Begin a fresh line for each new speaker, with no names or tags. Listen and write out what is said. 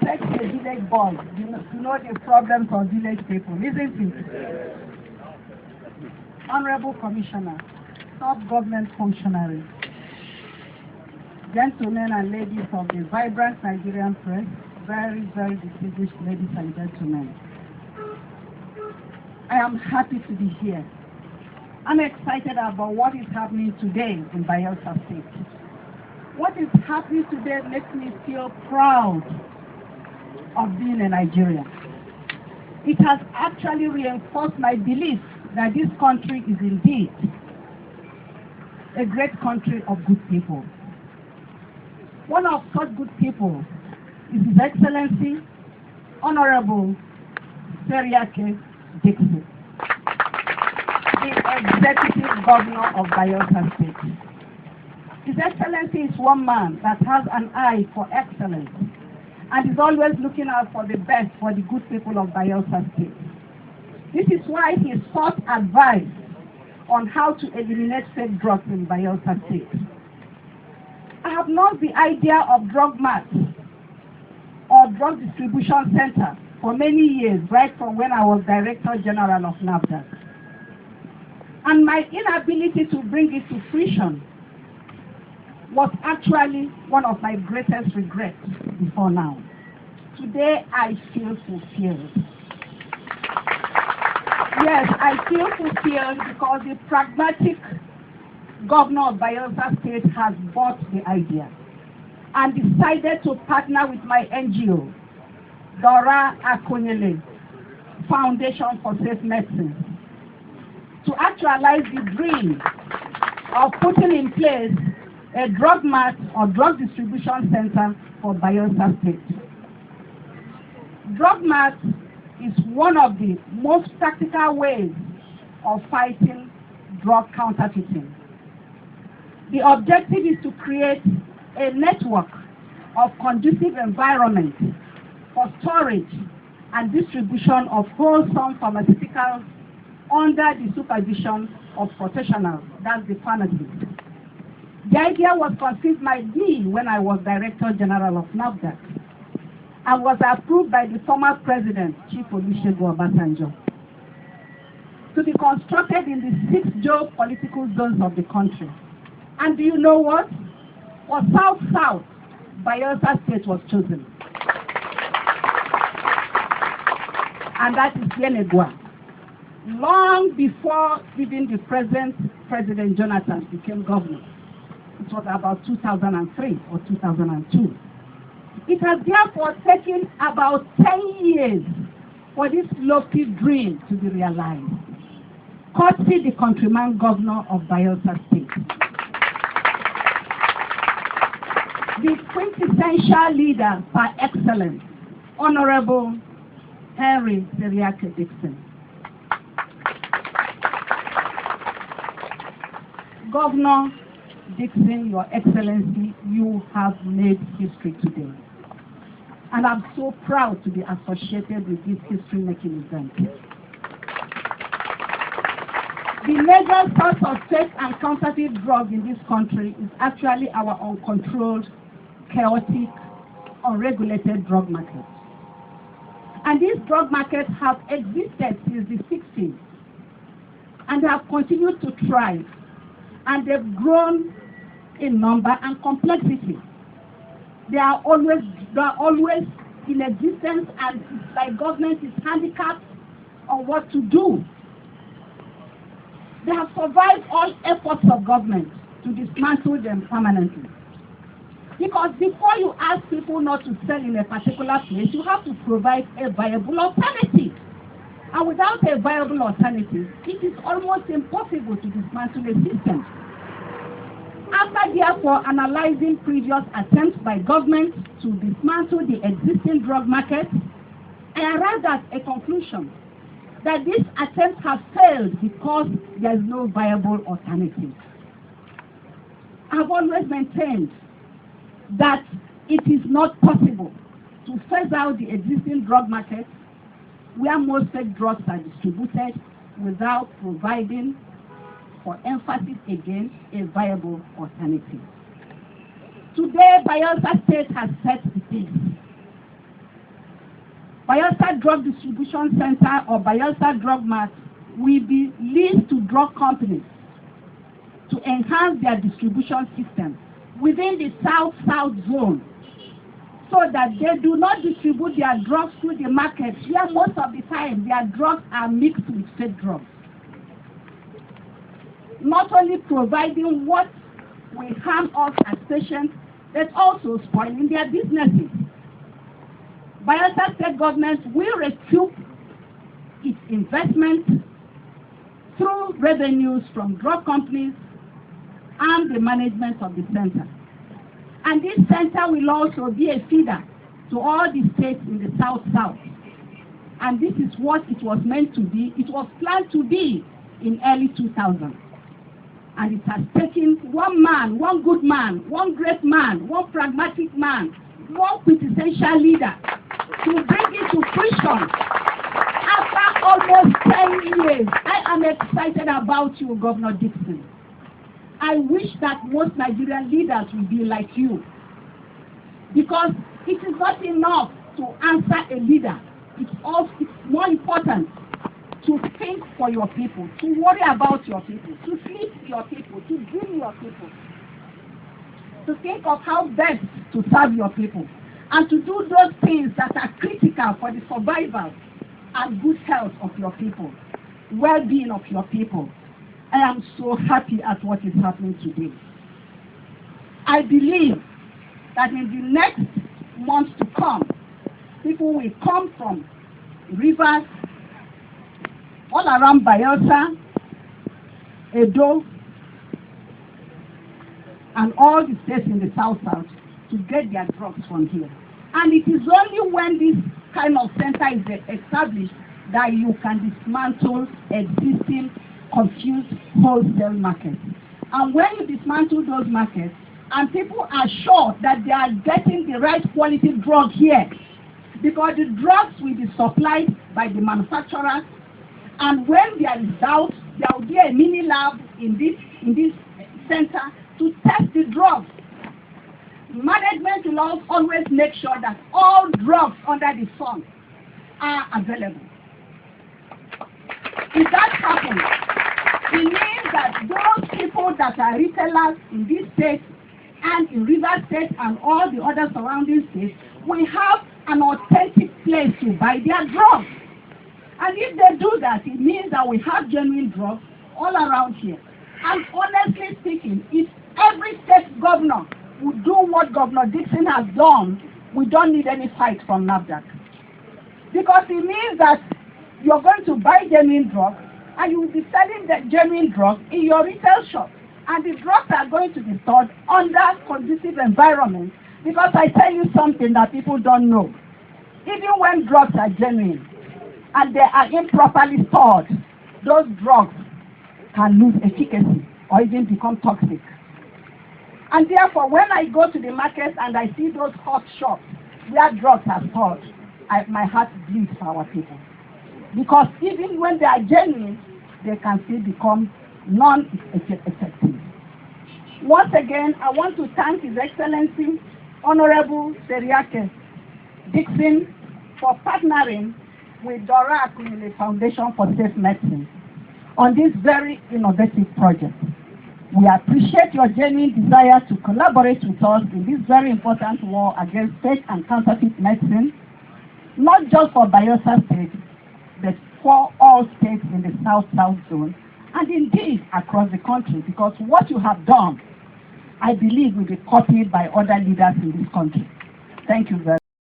takes a village boy to know the problems of village people, isn't it? Honorable Commissioner, top government functionaries, gentlemen and ladies of the vibrant Nigerian press, very, very distinguished ladies and gentlemen. I am happy to be here. I'm excited about what is happening today in Bayelsa State. What is happening today makes me feel proud of being a Nigerian. It has actually reinforced my belief that this country is indeed a great country of good people. One of such good people is His Excellency, Honorable Dickson, the Executive Governor of Bayelsa State. His Excellency is one man that has an eye for excellence and is always looking out for the best for the good people of Bayelsa State. This is why he sought advice on how to eliminate fake drugs in Bayelsa State. I have known the idea of Drug Mart or Drug Distribution Center for many years, right from when I was Director General of NAFDAC. And my inability to bring it to fruition was actually one of my greatest regrets before now. Today, I feel fulfilled. Yes, I feel fulfilled because the pragmatic governor of Bayelsa State has bought the idea and decided to partner with my NGO, Dora Akunyuli, Foundation for Safe Medicine, to actualize the dream of putting in place a drug mart or drug distribution center for Bayelsa State. Drug Mart is one of the most practical ways of fighting drug counterfeiting. The objective is to create a network of conducive environment for storage and distribution of wholesome pharmaceuticals under the supervision of professionals, that's the pharmacists. The idea was conceived by me when I was Director General of NAFDAC and was approved by the former President, Chief Olusegun, to be constructed in the 6 geopolitical zones of the country. And do you know what? For South-South, Bayelsa State was chosen. And that is Yenagoa. Long before even the present President Jonathan became governor. It was about 2003 or 2002. It has therefore taken about 10 years for this lofty dream to be realized. Courtesy the countryman governor of Bayelsa State. The quintessential leader par excellence, Honorable Dickson. Governor Dickson, Your Excellency, you have made history today. And I'm so proud to be associated with this history-making event. The major source of fake and counterfeit drugs in this country is actually our uncontrolled, chaotic, unregulated drug market. And these drug markets have existed since the 60s, and they have continued to thrive, and they've grown in number and complexity. They are always in existence, and it's like government is handicapped on what to do. They have survived all efforts of government to dismantle them permanently. Because before you ask people not to sell in a particular place, you have to provide a viable alternative. And without a viable alternative, it is almost impossible to dismantle a system. After therefore analyzing previous attempts by government to dismantle the existing drug market, I arrived at a conclusion that these attempts have failed because there is no viable alternative. I have always maintained that it is not possible to phase out the existing drug market where most fake drugs are distributed without providing, for emphasis again, a viable alternative. Today, Bayelsa State has set the pace. Bayelsa Drug Distribution Center or Bayelsa Drug Mart will be leased to drug companies to enhance their distribution system within the South-South zone, so that they do not distribute their drugs through the markets where most of the time their drugs are mixed with fake drugs. Not only providing what will harm us as patients, but also spoiling their businesses. Bayelsa State Government will recoup its investment through revenues from drug companies and the management of the center. And this center will also be a feeder to all the states in the South-South. And this is what it was meant to be. It was planned to be in early 2000. And it has taken one man, one good man, one great man, one pragmatic man, one quintessential leader to bring it to fruition. After almost 10 years, I am excited about you, Governor Dickson. I wish that most Nigerian leaders will be like you. Because it is not enough to answer a leader. It's more important to think for your people, to worry about your people, to sleep your people, to dream your people, to think of how best to serve your people, and to do those things that are critical for the survival and good health of your people, well-being of your people. I am so happy at what is happening today. I believe that in the next months to come, people will come from rivers all around Bayelsa, Edo, and all the states in the South-South to get their drugs from here. And it is only when this kind of center is established that you can dismantle existing confused wholesale markets. And when you dismantle those markets, and people are sure that they are getting the right quality drug here, because the drugs will be supplied by the manufacturers, and when there is doubt, there will be a mini lab in this center to test the drugs. Management will always make sure that all drugs under the sun are available. If that happens, it means that those people that are retailers in this state and in River State and all the other surrounding states will have an authentic place to buy their drugs. And if they do that, it means that we have genuine drugs all around here. And honestly speaking, if every state governor would do what Governor Dickson has done, we don't need any fight from NAFDAC. Because it means that you're going to buy genuine drugs and you will be selling the genuine drugs in your retail shop. And the drugs are going to be stored under conducive environment. Because I tell you something that people don't know. Even when drugs are genuine and they are improperly stored, those drugs can lose efficacy or even become toxic. And therefore, when I go to the markets and I see those hot shops where drugs are stored, my heart bleeds for our people. Because even when they are genuine, they can still become non-effective. Once again, I want to thank His Excellency, Honorable Seriake Dickson, for partnering with Dora Akunyuli Foundation for Safe Medicine on this very innovative project. We appreciate your genuine desire to collaborate with us in this very important war against fake and counterfeit medicine, not just for Bayelsa State, but for all states in the South-South zone, and indeed across the country, because what you have done, I believe, will be copied by other leaders in this country. Thank you very much.